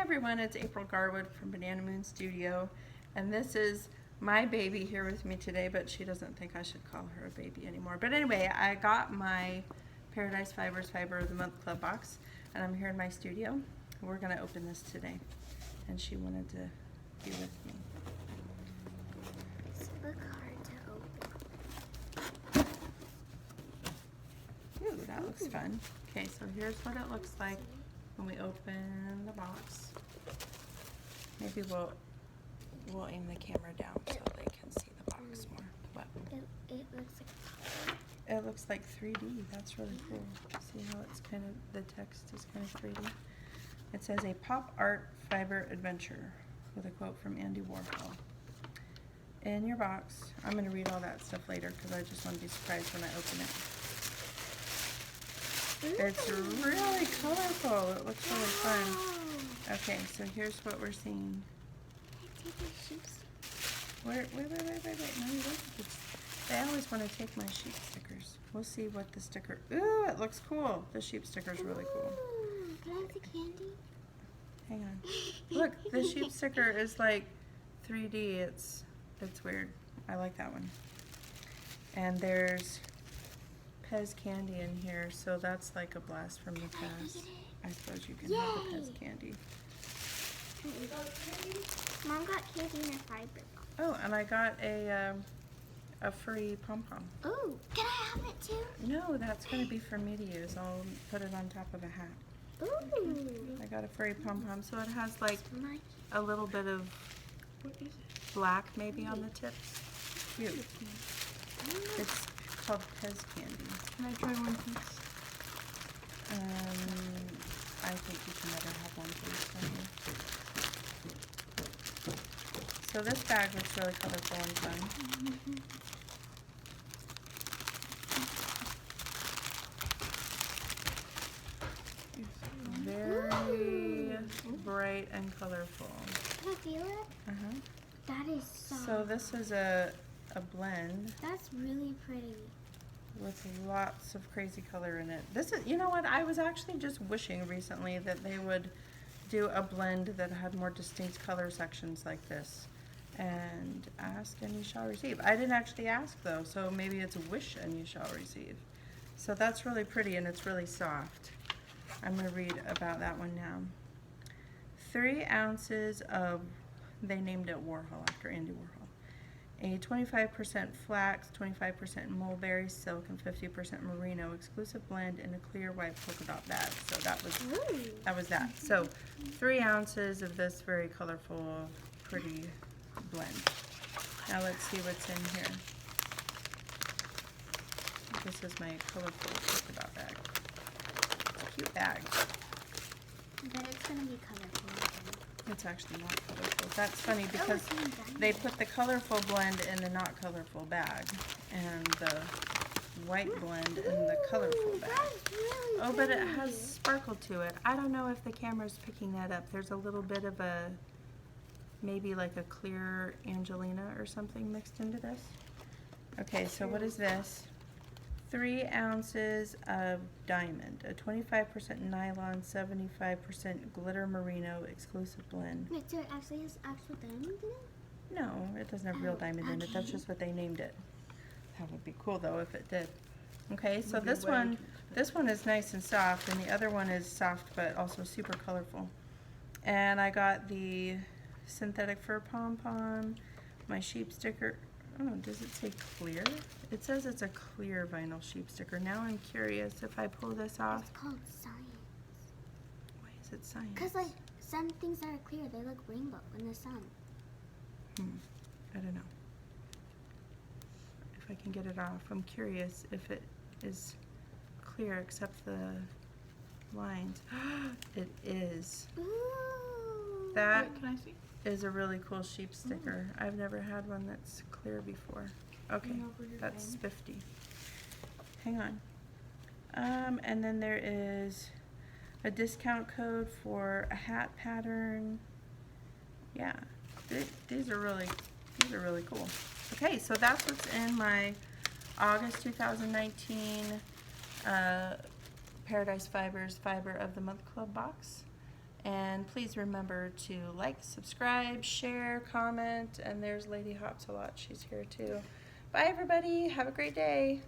everyone, it's April Garwood from Banana Moon Studio, and this is my baby here with me today, but she doesn't think I should call her a baby anymore. But anyway, I got my Paradise Fibers Fiber of the Month Club box, and I'm here in my studio. We're going to open this today, and she wanted to be with me. It's a book hard to open. Ooh, that looks fun. Okay, so here's what it looks like when we open the box. Maybe we'll aim the camera down so they can see the box more. What? It looks like It looks like 3D. That's really cool. See how it's kind of, the text is kind of 3D. It says a pop art fiber adventure with a quote from Andy Warhol. In your box, I'm going to read all that stuff later because I just want to be surprised when I open it. It's really colorful. It looks really fun. Okay, so here's what we're seeing. Wait. No, you don't. They always want to take my sheep stickers. We'll see what the sticker. Ooh, it looks cool. The sheep sticker's really cool. Can I have the candy? Hang on. Look, the sheep sticker is like 3D. It's weird. I like that one. And there's Pez candy in here, so that's like a blast from the past. I suppose you can have the Pez candy. Mom got candy in a fiber box. Oh, and I got a free pom-pom. Oh, can I have it too? No, that's going to be for me to use. I'll put it on top of a hat. Ooh. I got a free pom-pom, so it has like a little bit of black maybe on the tips. Cute. It's called Pez candy. Can I try one piece? I think you can never have one piece. So this bag looks really colorful and fun. Very bright and colorful. Can I feel it? Uh-huh. That is soft. So this is a blend That's really pretty. with lots of crazy color in it. This is, you know what, I was actually just wishing recently that they would do a blend that had more distinct color sections like this. And ask and you shall receive. I didn't actually ask though, so maybe it's a wish and you shall receive. So that's really pretty and it's really soft. I'm going to read about that one now. 3 ounces of, they named it Warhol after Andy Warhol. A 25% flax, 25% mulberry silk, and 50% merino exclusive blend in a clear white polka dot bag. So that was that. So 3 ounces of this very colorful, pretty blend. Now let's see what's in here. This is my colorful polka dot bag. It's a cute bag. But it's going to be colorful. It's actually not colorful. That's funny because they put the colorful blend in the not colorful bag and the white blend in the colorful bag. Really Oh, but it has sparkle to it. I don't know if the camera's picking that up. There's a little bit of a, maybe like a clear Angelina or something mixed into this. Okay, so what is this? 3 ounces of diamond, a 25% nylon, 75% glitter merino exclusive blend. Wait, so it actually has actual diamond in it? No, it doesn't have real diamond in it. That's just what they named it. That would be cool though if it did. Okay, so this one is nice and soft, and the other one is soft but also super colorful. And I got the synthetic fur pom-pom, my sheep sticker. Oh, does it say clear? It says it's a clear vinyl sheep sticker. Now I'm curious if I pull this off. It's called science. Why is it science? Because like some things that are clear, they look rainbow in the sun. I don't know. If I can get it off. I'm curious if it is clear except the lines. It is. Ooh. That Can I see? is a really cool sheep sticker. I've never had one that's clear before. Okay, that's 50. Hang on. And then there is a discount code for a hat pattern. Yeah, these are really cool. Okay, so that's what's in my August 2019 Paradise Fibers Fiber of the Month Club box. And please remember to like, subscribe, share, comment, and there's Lady Hops a lot. She's here too. Bye everybody. Have a great day.